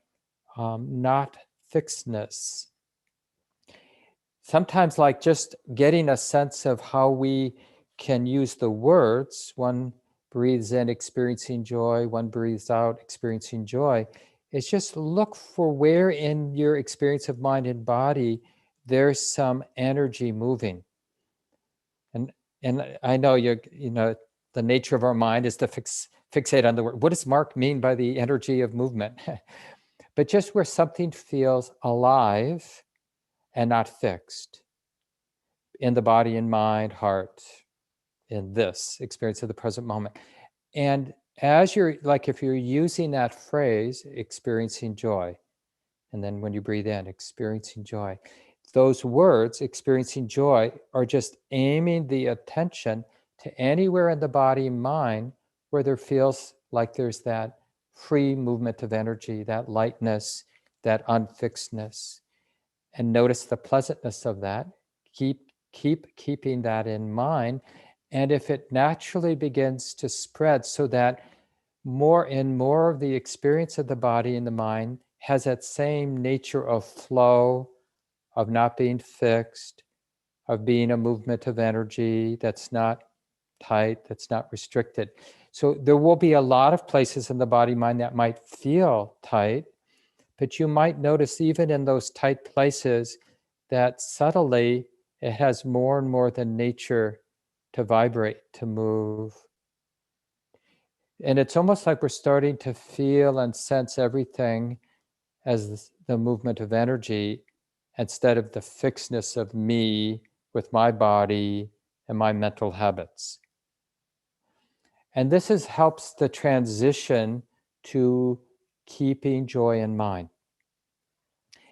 not fixedness. Sometimes like just getting a sense of how we can use the words, one breathes in experiencing joy, one breathes out experiencing joy, is just look for where in your experience of mind and body there's some energy moving. And I know the nature of our mind is to fixate on the word. What does Mark mean by the energy of movement? But just where something feels alive and not fixed in the body and mind, heart, in this experience of the present moment. And as you're, like if you're using that phrase, experiencing joy, and then when you breathe in, experiencing joy, those words, experiencing joy, are just aiming the attention to anywhere in the body and mind where there feels like there's that free movement of energy, that lightness, that unfixedness. And notice the pleasantness of that. Keeping that in mind. And if it naturally begins to spread so that more and more of the experience of the body and the mind has that same nature of flow, of not being fixed, of being a movement of energy that's not tight, that's not restricted. So there will be a lot of places in the body mind that might feel tight, but you might notice even in those tight places that subtly it has more and more the nature to vibrate, to move. And it's almost like we're starting to feel and sense everything as the movement of energy instead of the fixedness of me with my body and my mental habits. And this helps the transition to keeping joy in mind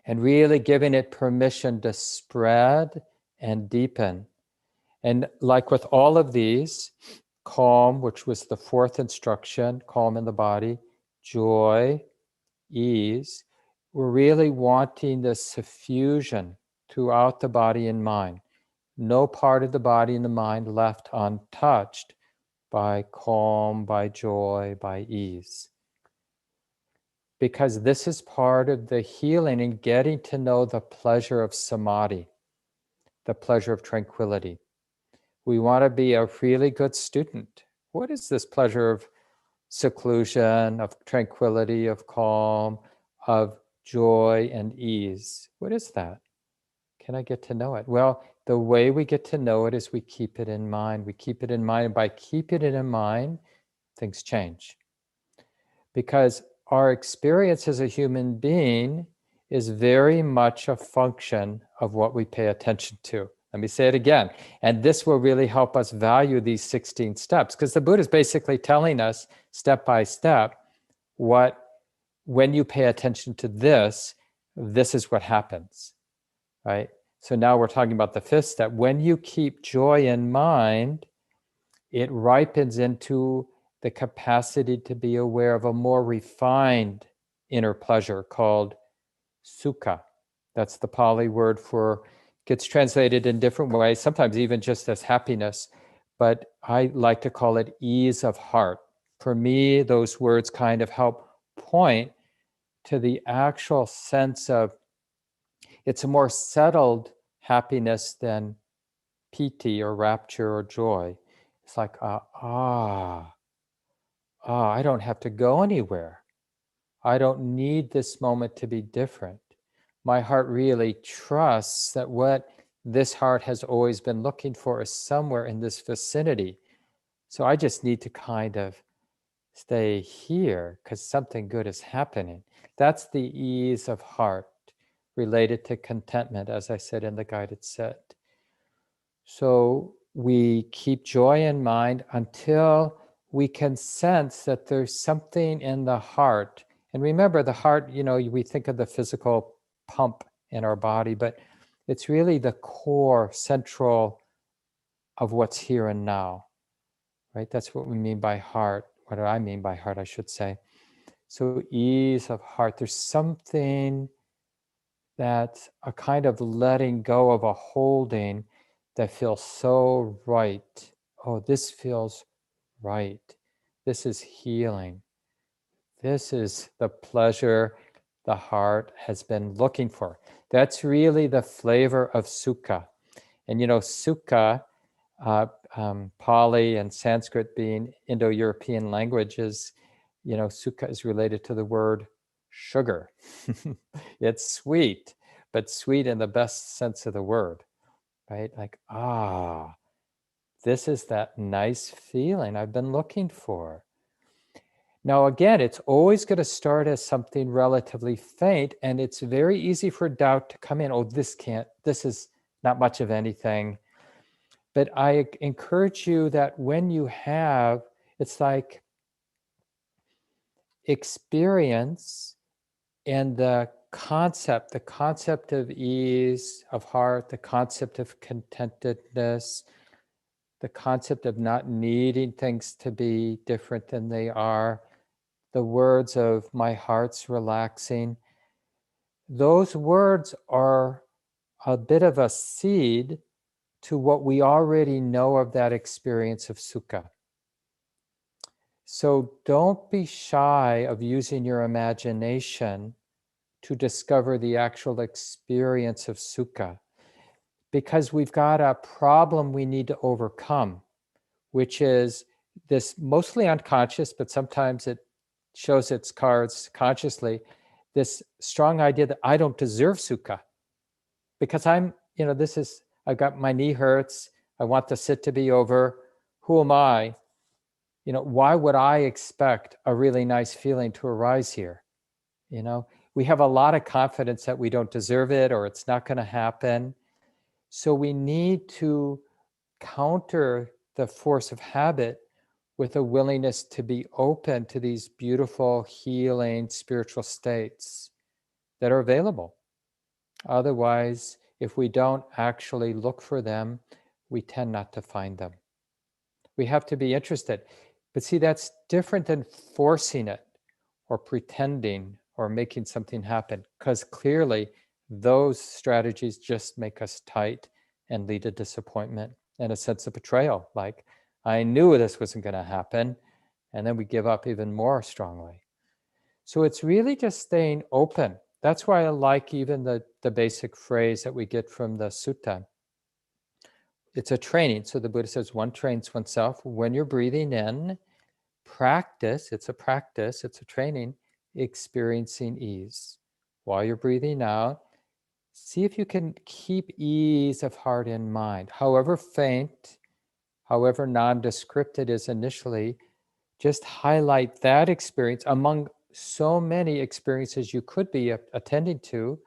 and really giving it permission to spread and deepen. And like with all of these, calm, which was the fourth instruction, calm in the body, joy, ease, we're really wanting this suffusion throughout the body and mind. No part of the body and the mind left untouched by calm, by joy, by ease. Because this is part of the healing and getting to know the pleasure of samadhi, the pleasure of tranquility. We want to be a really good student. What is this pleasure of seclusion, of tranquility, of calm, of joy and ease? What is that? Can I get to know it? Well, the way we get to know it is we keep it in mind. We keep it in mind, and by keeping it in mind, things change. Because our experience as a human being is very much a function of what we pay attention to. Let me say it again. And this will really help us value these 16 steps, because the Buddha is basically telling us step by step when you pay attention to this is what happens, right? So now we're talking about the fifth step. When you keep joy in mind, it ripens into the capacity to be aware of a more refined inner pleasure called sukha. That's the Pali word for, gets translated in different ways, sometimes even just as happiness, but I like to call it ease of heart. For me, those words kind of help point to the actual sense of, it's a more settled happiness than piti or rapture or joy. It's like, I don't have to go anywhere. I don't need this moment to be different. My heart really trusts that what this heart has always been looking for is somewhere in this vicinity. So I just need to kind of stay here because something good is happening. That's the ease of heart related to contentment, as I said in the guided set. So we keep joy in mind until we can sense that there's something in the heart. And remember, the heart, we think of the physical pump in our body, but it's really the core, central of what's here and now, right? That's what we mean by heart. What do I mean by heart, I should say. So ease of heart, there's something that's a kind of letting go of a holding that feels so right. Oh, this feels right. This is healing. This is the pleasure the heart has been looking for. That's really the flavor of sukha. And sukha, Pali and Sanskrit being Indo-European languages, sukha is related to the word sugar. It's sweet, but sweet in the best sense of the word, right? Like, this is that nice feeling I've been looking for. Now, again, it's always going to start as something relatively faint, and it's very easy for doubt to come in. Oh, this is not much of anything. But I encourage you that when you have, it's like experience and the concept of ease of heart, the concept of contentedness, the concept of not needing things to be different than they are, the words of my heart's relaxing, those words are a bit of a seed to what we already know of that experience of sukha. So don't be shy of using your imagination to discover the actual experience of sukha, because we've got a problem we need to overcome, which is this mostly unconscious, but sometimes it shows its cards consciously, this strong idea that I don't deserve sukha because I've got, my knee hurts, I want the sit to be over, who am I? Why would I expect a really nice feeling to arise here? We have a lot of confidence that we don't deserve it or it's not going to happen. So we need to counter the force of habit with a willingness to be open to these beautiful, healing, spiritual states that are available. Otherwise, if we don't actually look for them, we tend not to find them. We have to be interested. But see, that's different than forcing it or pretending or making something happen, because clearly those strategies just make us tight and lead to disappointment and a sense of betrayal. Like, I knew this wasn't going to happen. And then we give up even more strongly. So it's really just staying open. That's why I like even the basic phrase that we get from the sutta. It's a training. So the Buddha says one trains oneself. When you're breathing in, practice, it's a training, experiencing ease. While you're breathing out, see if you can keep ease of heart and mind. However faint, however nondescript it is initially, just highlight that experience among so many experiences you could be attending to.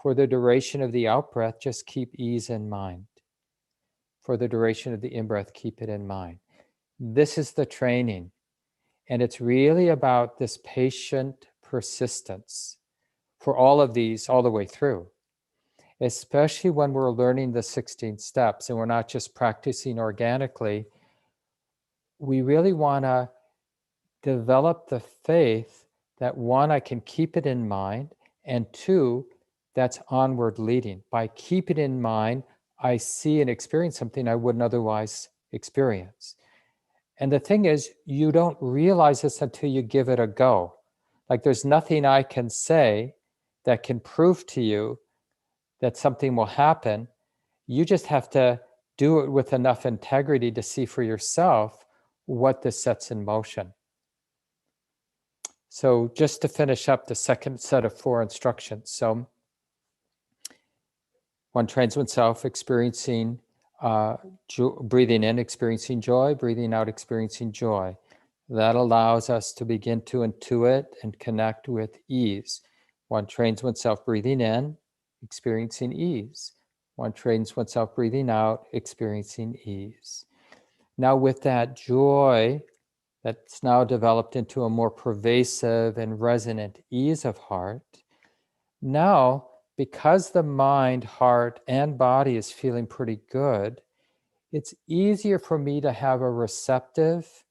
For the duration of the out-breath, just keep ease in mind. For the duration of the in-breath, keep it in mind. This is the training. And it's really about this patient persistence for all of these all the way through, especially when we're learning the 16 steps and we're not just practicing organically. We really want to develop the faith that, one, I can keep it in mind, and two, that's onward leading. By keeping it in mind, I see and experience something I wouldn't otherwise experience. And the thing is, you don't realize this until you give it a go. Like, there's nothing I can say that can prove to you that something will happen. You just have to do it with enough integrity to see for yourself what this sets in motion. So just to finish up the second set of 4 instructions. So one trains oneself experiencing breathing in, experiencing joy, breathing out, experiencing joy. That allows us to begin to intuit and connect with ease. One trains oneself breathing in, experiencing ease. One trains oneself breathing out, experiencing ease. Now, with that joy that's now developed into a more pervasive and resonant ease of heart, now, because the mind, heart, and body is feeling pretty good, it's easier for me to have a receptive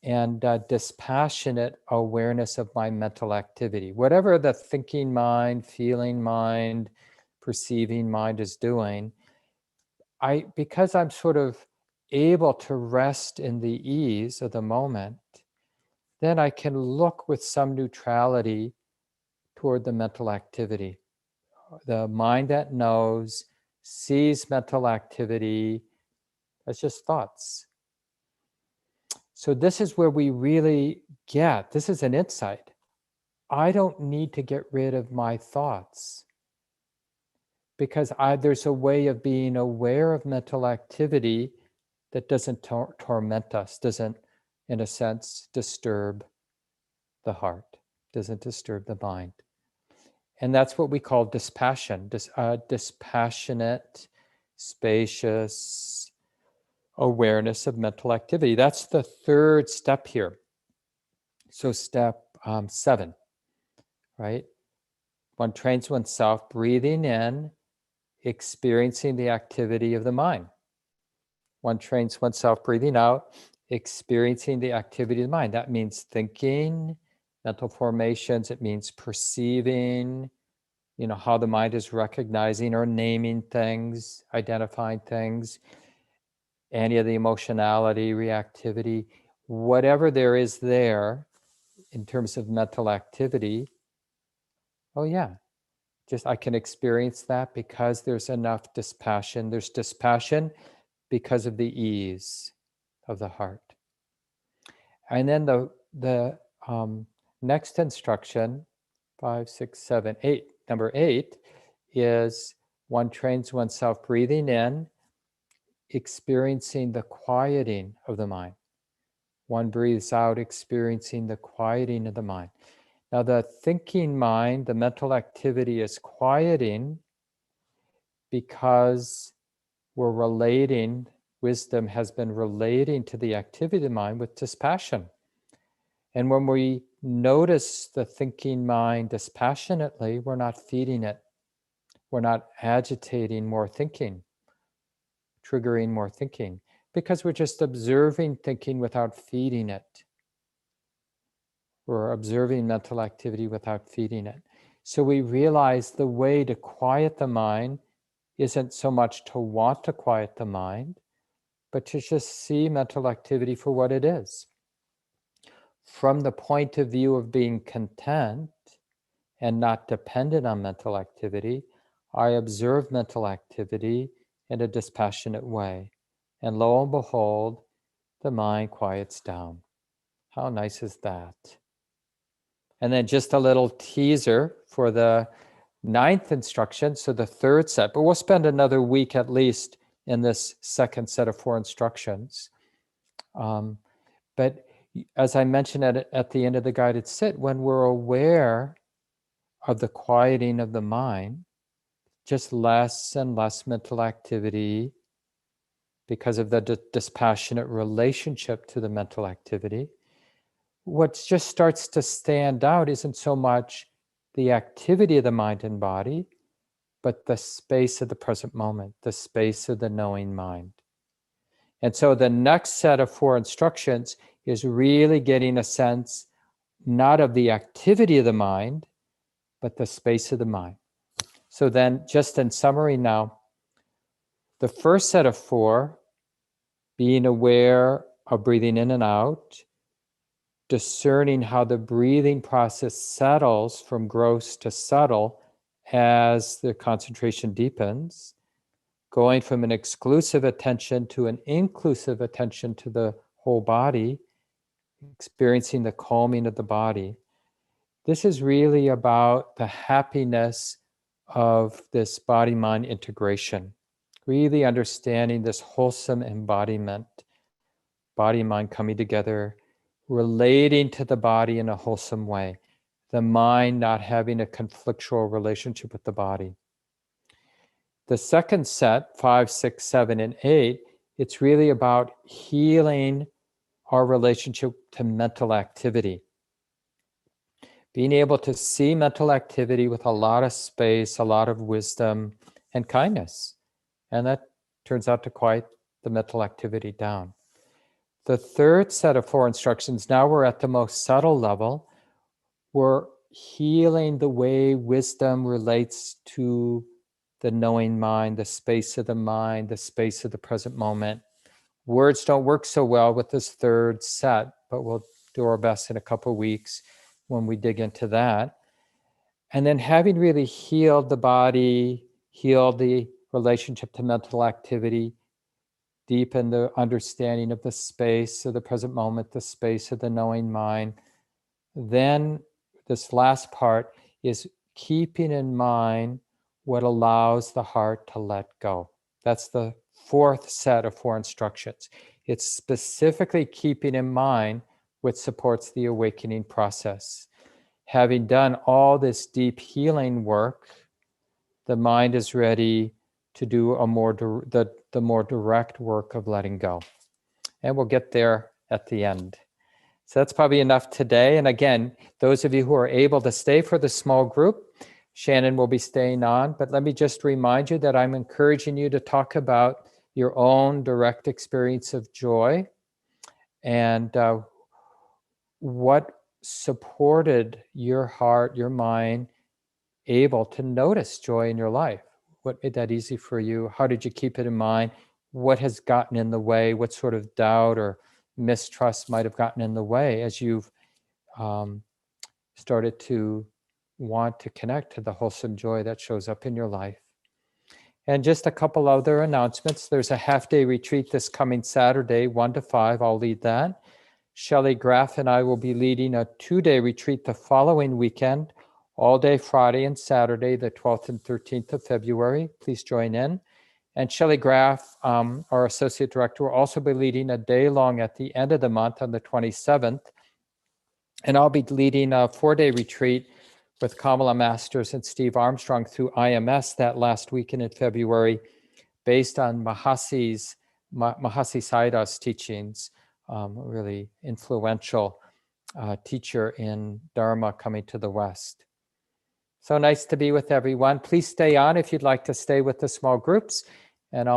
and dispassionate awareness of my mental activity. Whatever the thinking mind, feeling mind, perceiving mind is doing, because I'm sort of able to rest in the ease of the moment, then I can look with some neutrality toward the mental activity. The mind that knows sees mental activity as just thoughts. So this is where we really this is an insight. I don't need to get rid of my thoughts, because there's a way of being aware of mental activity that doesn't torment us, doesn't, in a sense, disturb the heart, doesn't disturb the mind. And that's what we call dispassion, dispassionate, spacious awareness of mental activity. That's the third step here. So step 7, right? One trains oneself breathing in, experiencing the activity of the mind. One trains oneself breathing out, experiencing the activity of the mind. That means thinking, mental formations. It means perceiving, how the mind is recognizing or naming things, identifying things, any of the emotionality, reactivity, whatever there is there in terms of mental activity. Oh yeah, just I can experience that because there's enough dispassion. There's dispassion because of the ease of the heart. And then the next instruction, 5, 6, 7, 8, number 8, is one trains oneself breathing in, experiencing the quieting of the mind. One breathes out, experiencing the quieting of the mind. Now, the thinking mind, the mental activity is quieting because we're relating, wisdom has been relating to the activity of the mind with dispassion. And when we notice the thinking mind dispassionately, we're not feeding it. We're not agitating more thinking, triggering more thinking, because we're just observing thinking without feeding it. We're observing mental activity without feeding it. So we realize the way to quiet the mind isn't so much to want to quiet the mind, but to just see mental activity for what it is. From the point of view of being content and not dependent on mental activity, I observe mental activity in a dispassionate way. And lo and behold, the mind quiets down. How nice is that? And then just a little teaser for the 9th instruction, so the 3rd set, but we'll spend another week at least in this 2nd set of 4 instructions. But as I mentioned at the end of the guided sit, when we're aware of the quieting of the mind, just less and less mental activity because of the dispassionate relationship to the mental activity, what just starts to stand out isn't so much the activity of the mind and body, but the space of the present moment, the space of the knowing mind. And so the next set of 4 instructions is really getting a sense not of the activity of the mind, but the space of the mind. So then, just in summary now, the first set of 4, being aware of breathing in and out, discerning how the breathing process settles from gross to subtle as the concentration deepens, going from an exclusive attention to an inclusive attention to the whole body, experiencing the calming of the body. This is really about the happiness of this body-mind integration, really understanding this wholesome embodiment, body-mind coming together, relating to the body in a wholesome way, the mind not having a conflictual relationship with the body. The second set, 5, 6, 7, and 8, it's really about healing our relationship to mental activity. Being able to see mental activity with a lot of space, a lot of wisdom, and kindness. And that turns out to quiet the mental activity down. The third set of 4 instructions, now we're at the most subtle level. We're healing the way wisdom relates to the knowing mind, the space of the mind, the space of the present moment. Words don't work so well with this third set, but we'll do our best in a couple of weeks when we dig into that. And then having really healed the body, healed the relationship to mental activity, deepen the understanding of the space of the present moment, the space of the knowing mind, then this last part is keeping in mind what allows the heart to let go. That's the 4th set of 4 instructions. It's specifically keeping in mind what supports the awakening process. Having done all this deep healing work, the mind is ready to do the more direct work of letting go. And we'll get there at the end. So that's probably enough today. And again, those of you who are able to stay for the small group, Shannon will be staying on. But let me just remind you that I'm encouraging you to talk about your own direct experience of joy and what supported your heart, your mind, able to notice joy in your life. What made that easy for you? How did you keep it in mind? What has gotten in the way? What sort of doubt or mistrust might have gotten in the way as you've started to want to connect to the wholesome joy that shows up in your life? And just a couple other announcements. There's a half-day retreat this coming Saturday, 1 to 5. I'll lead that. Shelley Graff and I will be leading a 2-day retreat the following weekend, all day Friday and Saturday, the 12th and 13th of February. Please join in. And Shelley Graff, our associate director, will also be leading a day long at the end of the month on the 27th And I'll be leading a 4-day retreat with Kamala Masters and Steve Armstrong through IMS that last weekend in February, based on Mahasi Sayadaw's teachings, a really influential teacher in Dharma coming to the West. So nice to be with everyone. Please stay on if you'd like to stay with the small groups, and I'll